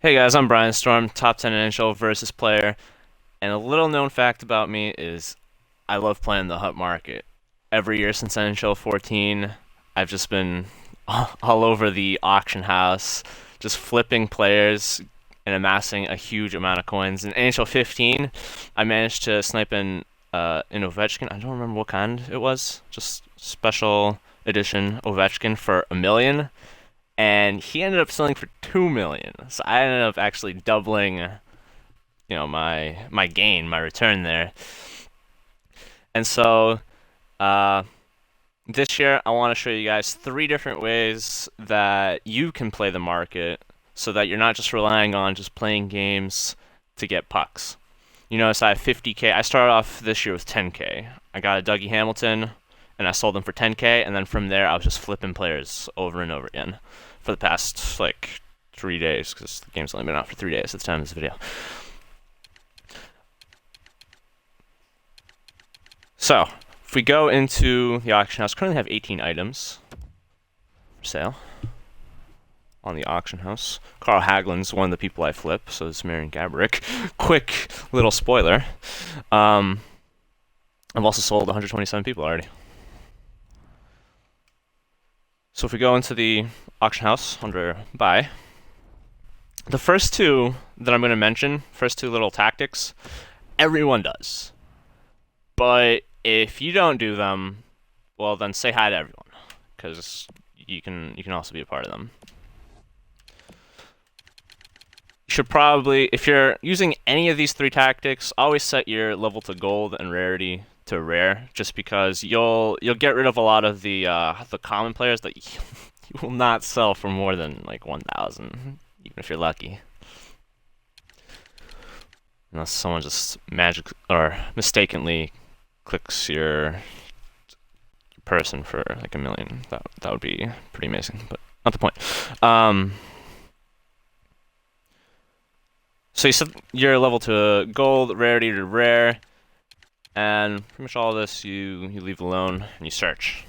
Hey guys, I'm Brian Storm, top 10 NHL versus player, and a little known fact about me is I love playing the hut market. Every year since NHL 14, I've just been all over the auction house, just flipping players and amassing a huge amount of coins. In NHL 15, I managed to snipe in Ovechkin. I don't remember what kind it was, just special edition Ovechkin for 1 million, and he ended up selling for 2 million. So I ended up actually doubling, my gain, my return there. And so uh, this year, I want to show you guys three different ways that you can play the market, so that you're not just relying on just playing games to get pucks. You notice I have 50K. I started off this year with 10K. I got a Dougie Hamilton, and I sold them for 10K, and then from there, I was just flipping players over and over again for the past, like, 3 days, because the game's only been out for 3 days at the time of this video. So, if we go into the auction house, currently have 18 items for sale on the auction house. Carl Hagelin's one of the people I flip, so is Marian Gaborik. Quick little spoiler. I've also sold 127 people already. So if we go into the auction house under buy, the first two that I'm going to mention, first two little tactics, everyone does. But if you don't do them, well, then say hi to everyone, because you can also be a part of them. You should probably, if you're using any of these three tactics, always set your level to gold and rarity to rare, just because you'll get rid of a lot of the common players that you will not sell for more than like 1,000, even if you're lucky. Unless someone just mistakenly clicks your person for like 1 million, that would be pretty amazing, but not the point. So you set your level to gold, rarity to rare, and pretty much all of this you leave alone and you search.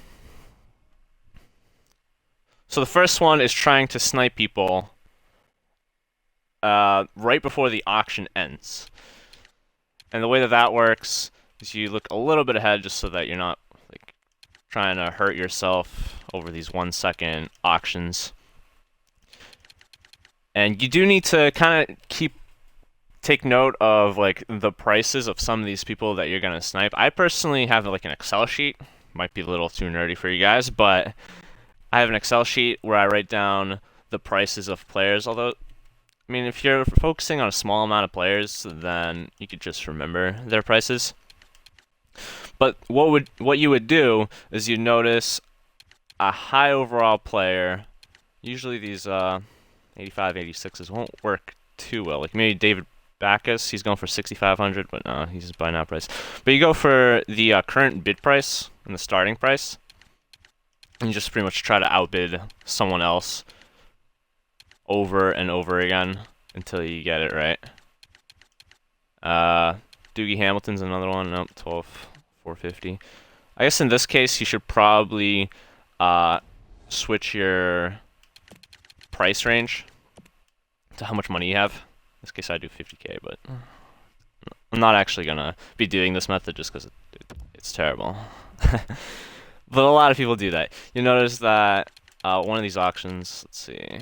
So the first one is trying to snipe people right before the auction ends. And the way that works is you look a little bit ahead, just so that you're not like trying to hurt yourself over these 1-second auctions. And you do need to kind of take note of like the prices of some of these people that you're gonna snipe. I personally have like an Excel sheet. Might be a little too nerdy for you guys, but I have an Excel sheet where I write down the prices of players. Although, I mean, if you're focusing on a small amount of players, then you could just remember their prices. But what you would do is you notice a high overall player. Usually these 85, 86s won't work too well. Like maybe David Backus, he's going for 6,500, but no, he's just buy now price. But you go for the current bid price and the starting price, and you just pretty much try to outbid someone else over and over again until you get it right. Dougie Hamilton's another one. Nope, 12,450. I guess in this case, you should probably switch your price range to how much money you have. In this case, I do 50K, but I'm not actually gonna be doing this method just because it's terrible. But a lot of people do that. You notice that one of these auctions, let's see.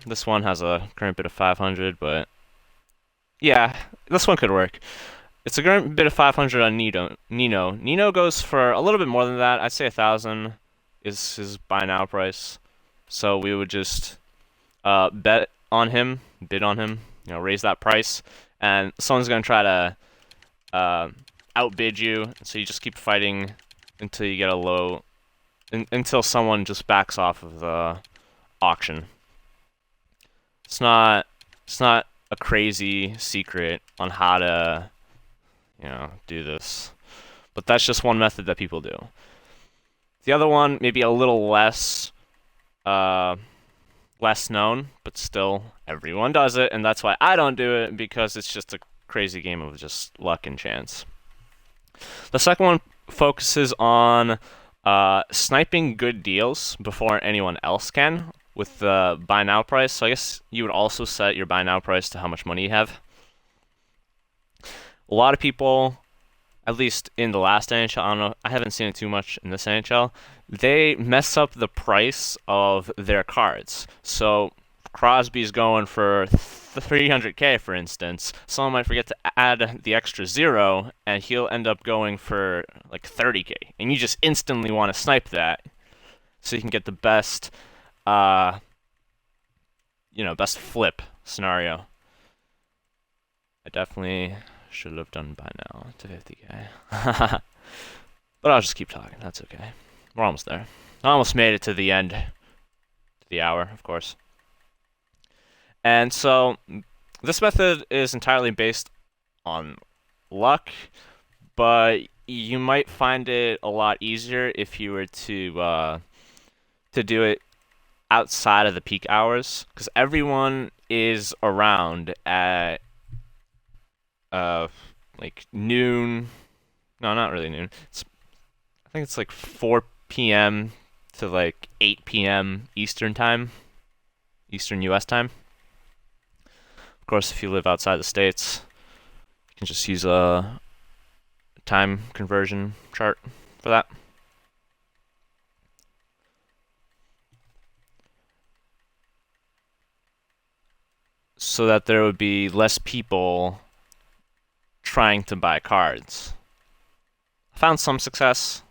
This one has a current bid of 500, but yeah, this one could work. It's a current bid of 500 on Nino. Nino goes for a little bit more than that. I'd say 1,000 is his buy now price. So we would just bid on him, raise that price, and someone's gonna try to outbid you. So you just keep fighting until you get a low, until someone just backs off of the auction. It's not a crazy secret on how to, do this, but that's just one method that people do. The other one, maybe a little less known, but still everyone does it, and that's why I don't do it, because it's just a crazy game of just luck and chance. The second one focuses on sniping good deals before anyone else can, with the buy now price. So I guess you would also set your buy now price to how much money you have. A lot of people, at least in the last NHL, I don't know, I haven't seen it too much in this NHL, they mess up the price of their cards. So Crosby's going for 300K, for instance. Someone might forget to add the extra zero, and he'll end up going for like 30K. And you just instantly want to snipe that, so you can get the best, best flip scenario. I definitely should have done by now to 50K. But I'll just keep talking. That's okay. We're almost there. I almost made it to the end. To the hour, of course. And so, this method is entirely based on luck, but you might find it a lot easier if you were to do it outside of the peak hours, because everyone is around at like noon. No, not really noon. I think it's like 4 p.m. to like 8 p.m. Eastern time, Eastern U.S. time. Of course, if you live outside the States, you can just use a time conversion chart for that. So that there would be less people trying to buy cards. I found some success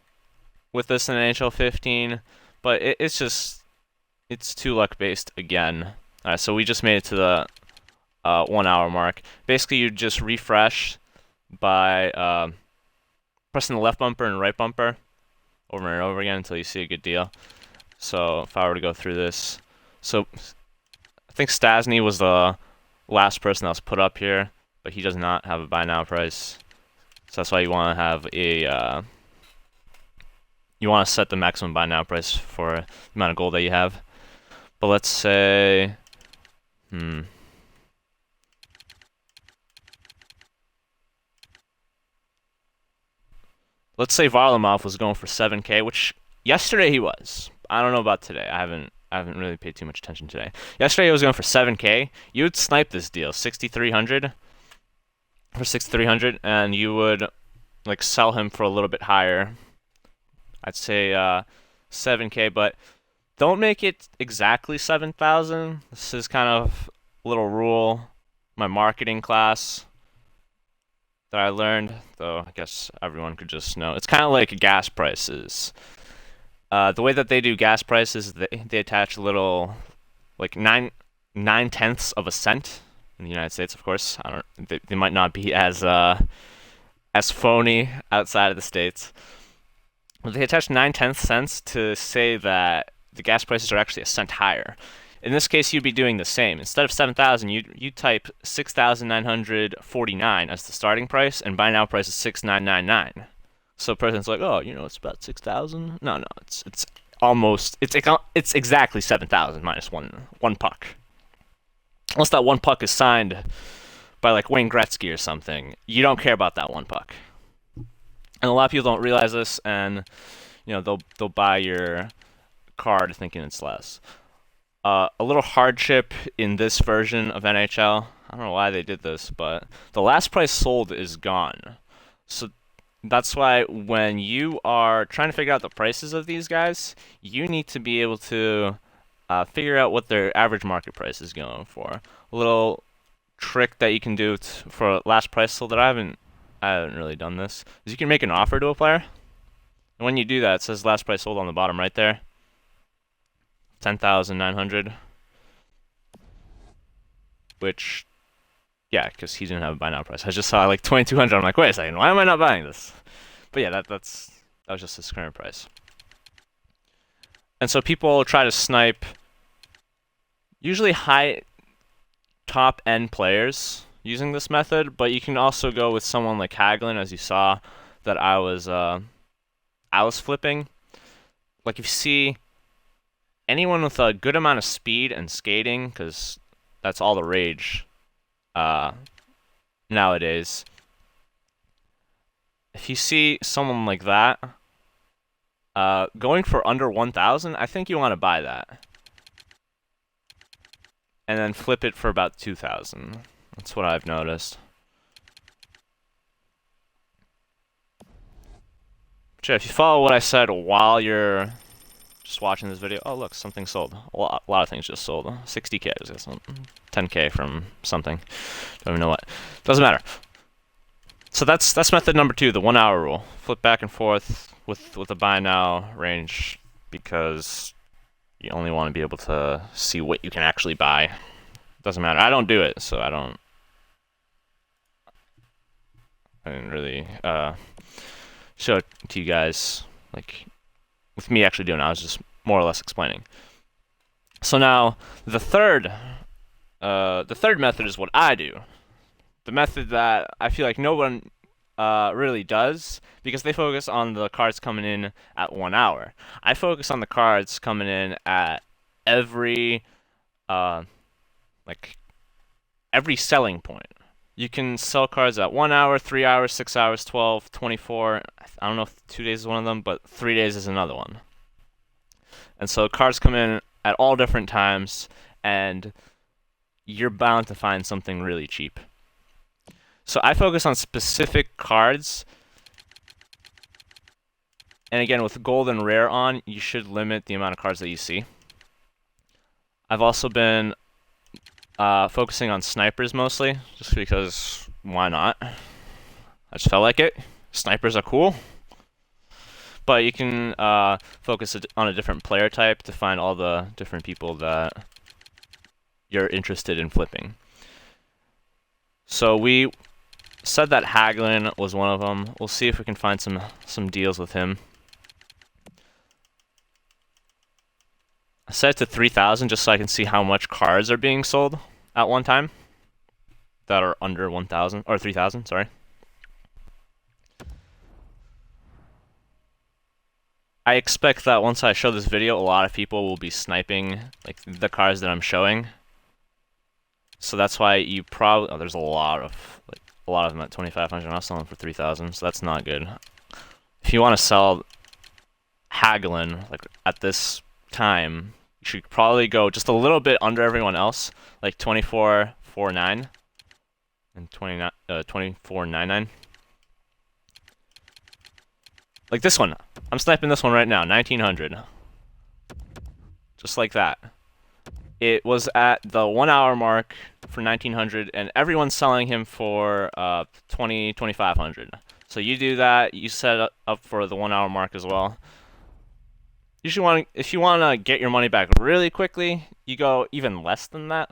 with this in NHL 15, but it's too luck based again. Alright, so we just made it to the 1 hour mark. Basically, you just refresh by pressing the left bumper and right bumper over and over again until you see a good deal. So if I were to go through this, so I think Stasny was the last person that was put up here, but he does not have a buy now price. So that's why you want to have a you want to set the maximum buy now price for the amount of gold that you have. But let's say, let's say Varlamov was going for 7K, which yesterday he was. I don't know about today. I haven't really paid too much attention today. Yesterday he was going for 7K. You would snipe this deal, 6,300 for 6,300, and you would like sell him for a little bit higher. I'd say 7K, but don't make it exactly 7,000. This is kind of a little rule, my marketing class that I learned, though I guess everyone could just know. It's kind of like gas prices. The way that they do gas prices, they attach a little, like 9/10 of a cent in the United States, of course. They might not be as phony outside of the States. But they attach 9/10 cents to say that the gas prices are actually a cent higher. In this case, you'd be doing the same. Instead of 7,000, you type 6,949 as the starting price, and buy now price is 6,999. So a person's like, oh, it's about 6,000. No, it's almost it's exactly 7,000 minus one puck. Unless that one puck is signed by like Wayne Gretzky or something, you don't care about that one puck. And a lot of people don't realize this, and they'll buy your card thinking it's less. A little hardship in this version of NHL. I don't know why they did this, but the last price sold is gone. So that's why when you are trying to figure out the prices of these guys, you need to be able to figure out what their average market price is going for. A little trick that you can do for last price sold that I haven't really done this is you can make an offer to a player, and when you do that, it says last price sold on the bottom right there, 10,900. Which, yeah, because he didn't have a buy now price. I just saw like 2,200. I'm like, wait a second, why am I not buying this? But yeah, that was just his current price. And so people try to snipe usually high top end players using this method, but you can also go with someone like Hagelin, as you saw that I was flipping. Like if you see anyone with a good amount of speed and skating, because that's all the rage nowadays. If you see someone like that going for under 1,000, I think you want to buy that. and then flip it for about 2,000. That's what I've noticed. But yeah, if you follow what I said while you're just watching this video, oh look, something sold. A lot of things just sold. 60K, 10K from something. Don't even know what. Doesn't matter. So that's method number 2, the 1 hour rule. Flip back and forth with the buy now range because you only want to be able to see what you can actually buy. Doesn't matter. I don't do it, so I didn't really show it to you guys like with me actually doing it. I was just more or less explaining. So now the third method is what I do. The method that I feel like no one really does because they focus on the cards coming in at 1 hour. I focus on the cards coming in at every every selling point. You can sell cards at 1 hour, 3 hours, 6 hours, 12, 24. I don't know if 2 days is one of them, but 3 days is another one. And so cards come in at all different times, and you're bound to find something really cheap. So I focus on specific cards. And again, with gold and rare on, you should limit the amount of cards that you see. I've also been focusing on snipers mostly, just because why not? I just felt like it. Snipers are cool. But you can focus on a different player type to find all the different people that you're interested in flipping. So we said that Hagelin was one of them. We'll see if we can find some deals with him. I set it to 3,000 just so I can see how much cards are being sold at one time that are under 1,000 or 3,000. Sorry. I expect that once I show this video, a lot of people will be sniping like the cards that I'm showing. So that's why you probably there's a lot of them at 2,500. I'm selling for 3,000, so that's not good. If you want to sell Hagelin like at this time, you should probably go just a little bit under everyone else, like 24.49 and 24.99. Like this one. I'm sniping this one right now, 1,900. Just like that. It was at the 1 hour mark for 1,900, and everyone's selling him for 2,500. So you do that, you set up for the 1 hour mark as well. If you want to get your money back really quickly, you go even less than that.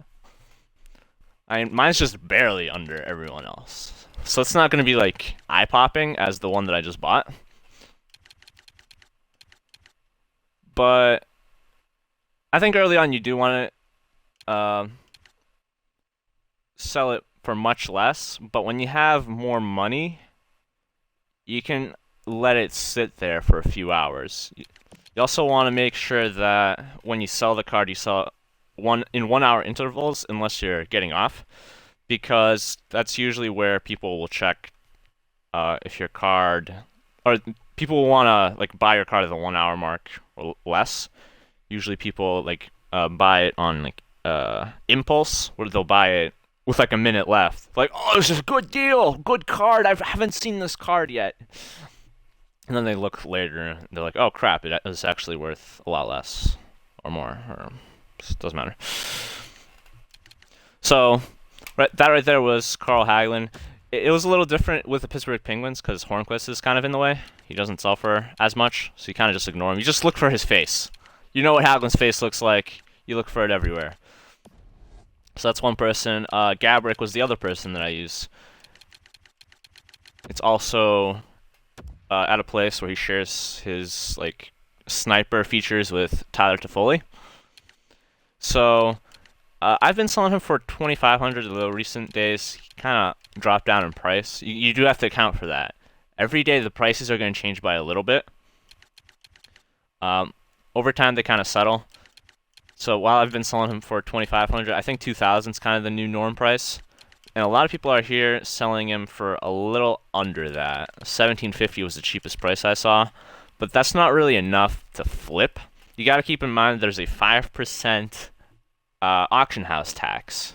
Mine's just barely under everyone else. So it's not going to be like eye-popping as the one that I just bought. But I think early on you do want to sell it for much less. But when you have more money, you can let it sit there for a few hours. You also want to make sure that when you sell the card, you sell in 1 hour intervals, unless you're getting off, because that's usually where people will check if your card, or people will want to like buy your card at the 1 hour mark or less. Usually people like buy it on like impulse, where they'll buy it with like a minute left. Like, oh, this is a good deal, good card. I haven't seen this card yet. And then they look later and they're like, oh crap, it is actually worth a lot less or more. Or it doesn't matter. So that right there was Carl Hagelin. It was a little different with the Pittsburgh Penguins because Hornquist is kind of in the way. He doesn't sell for as much, so you kind of just ignore him. You just look for his face. You know what Hagelin's face looks like. You look for it everywhere. So that's one person. Gabrick was the other person that I use. It's also at a place where he shares his like sniper features with Tyler Toffoli. So I've been selling him for 2,500 in the recent days. He kind of dropped down in price. You do have to account for that. Every day the prices are going to change by a little bit. Over time they kind of settle. So while I've been selling him for 2,500, I think 2,000 is kind of the new norm price. And a lot of people are here selling him for a little under that. 1,750 was the cheapest price I saw. But that's not really enough to flip. You got to keep in mind there's a 5% auction house tax.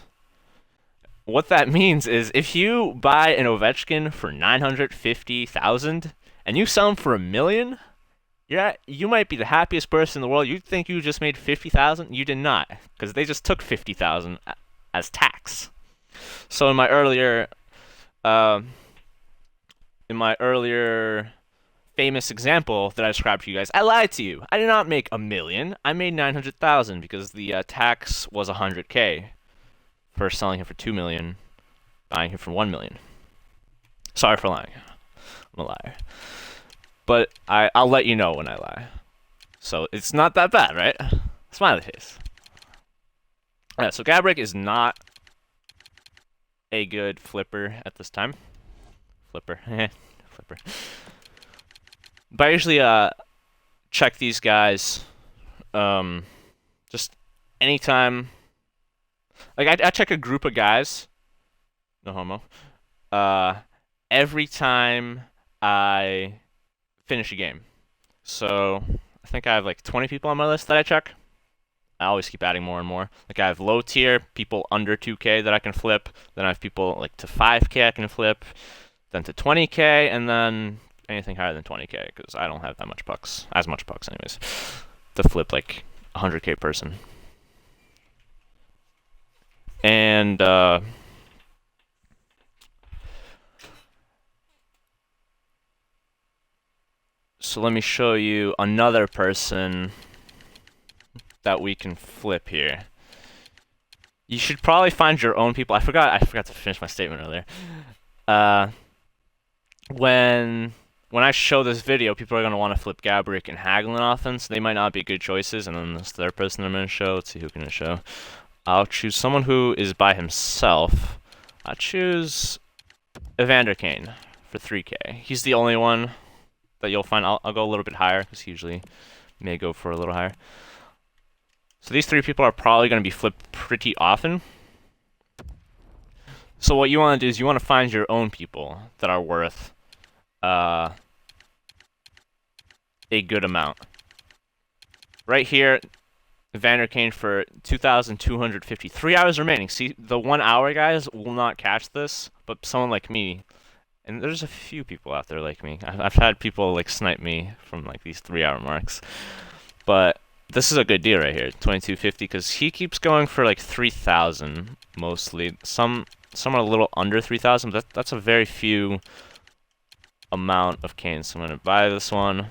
What that means is if you buy an Ovechkin for 950,000 and you sell him for $1 million, you might be the happiest person in the world. You think you just made 50,000? You did not, because they just took 50,000 as tax. So uh, in my earlier famous example that I described to you guys, I lied to you. I did not make $1 million. I made 900,000 because the tax was 100K for selling him for 2 million, buying him for 1 million. Sorry for lying. I'm a liar. But I'll let you know when I lie. So it's not that bad, right? Smiley face. Alright, so Gabrick is not a good flipper at this time. Flipper. Flipper. But I usually check these guys just anytime. Like I check a group of guys, no homo, every time I finish a game. So I think I have like 20 people on my list that I check. I always keep adding more and more. Like I have low tier, people under 2K that I can flip. Then I have people like to 5K I can flip. Then to 20K, and then anything higher than 20K because I don't have that much pucks, as much pucks anyways, to flip like 100K person. And so let me show you another person that we can flip here. You should probably find your own people. I forgot to finish my statement earlier. When I show this video, people are going to want to flip Gabrick and Hagelin often, so they might not be good choices. And then this third person I'm going to show. Let's see who can I show. I'll choose someone who is by himself. I'll choose Evander Kane for 3K. He's the only one that you'll find. I'll go a little bit higher because he usually may go for a little higher. So these three people are probably going to be flipped pretty often. So what you want to do is you want to find your own people that are worth a good amount. Right here, Evander Kane for 2,250. 3 hours remaining. See, the 1 hour guys will not catch this, but someone like me, and there's a few people out there like me. I've had people like snipe me from like these 3 hour marks, but this is a good deal right here, 2,250, because he keeps going for like 3,000 mostly. Some are a little under 3,000, but that's a very few amount of Canes. So I'm gonna buy this one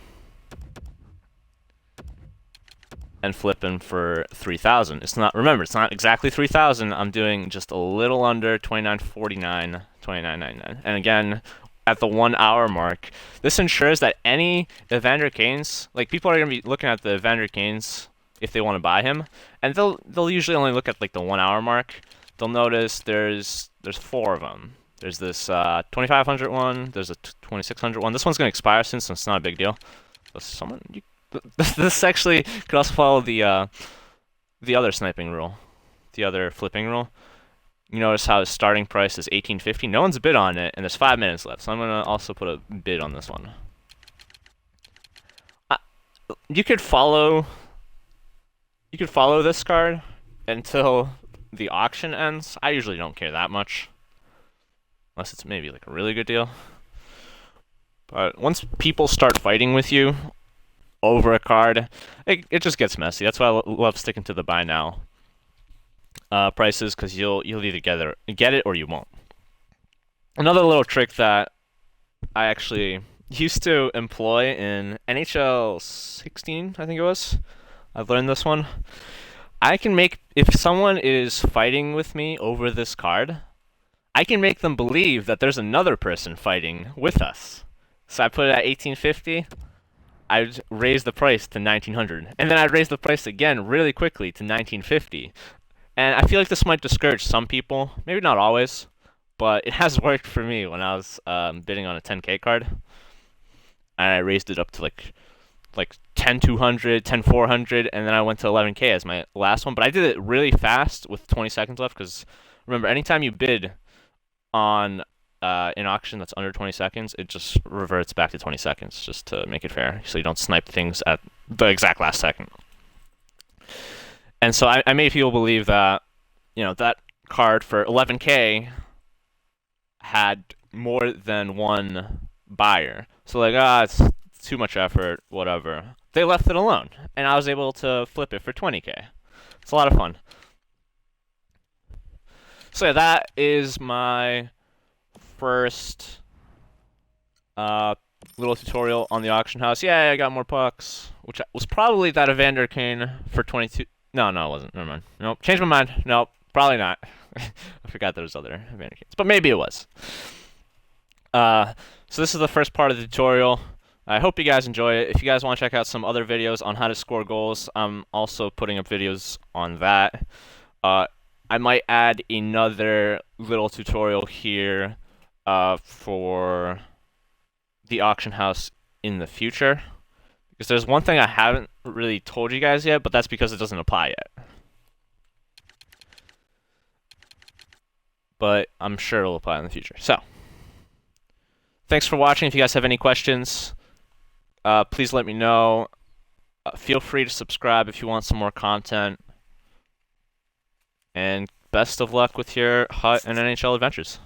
and flip him for 3,000. Remember, it's not exactly 3,000. I'm doing just a little under 2,949, 2,999. And again, at the 1 hour mark, this ensures that any Evander Kanes, like people are gonna be looking at the Evander Kanes if they want to buy him, and they'll usually only look at like the 1 hour mark. They'll notice there's 4 of them. There's this 2,500 one. There's a 2,600 one. This one's gonna expire soon, so it's not a big deal. So this actually could also follow the other sniping rule, the other flipping rule. You notice how the starting price is 1850. No one's bid on it, and there's 5 minutes left. So I'm gonna also put a bid on this one. You could follow this card until the auction ends. I usually don't care that much, unless it's maybe like a really good deal. But once people start fighting with you over a card, it just gets messy. That's why I love sticking to the buy now prices, because you'll either get it or you won't. Another little trick that I actually used to employ in NHL 16, I think it was. I've learned this one. I can make, if someone is fighting with me over this card, I can make them believe that there's another person fighting with us. So I put it at 1850. I'd raise the price to 1900, and then I'd raise the price again really quickly to 1950. And I feel like this might discourage some people, maybe not always, but it has worked for me when I was bidding on a 10K card, and I raised it up to like 10,200, 10,400, and then I went to 11K as my last one. But I did it really fast with 20 seconds left, because remember, anytime you bid on an auction that's under 20 seconds, it just reverts back to 20 seconds, just to make it fair, so you don't snipe things at the exact last second. And so I made people believe that, you know, that card for 11K had more than one buyer. So like, it's too much effort, whatever. They left it alone, and I was able to flip it for 20K. It's a lot of fun. So yeah, that is my first little tutorial on the auction house. Yeah, I got more pucks, which was probably that Evander Kane for 22. No, it wasn't. Never mind. Nope, changed my mind. Nope, probably not. I forgot there was other Evander Kanes, but maybe it was. So this is the first part of the tutorial. I hope you guys enjoy it. If you guys want to check out some other videos on how to score goals, I'm also putting up videos on that. I might add another little tutorial here for the auction house in the future. Because there's one thing I haven't really told you guys yet, but that's because it doesn't apply yet. But I'm sure it'll apply in the future. So, thanks for watching. If you guys have any questions, please let me know. Feel free to subscribe if you want some more content. And best of luck with your HUT and NHL adventures.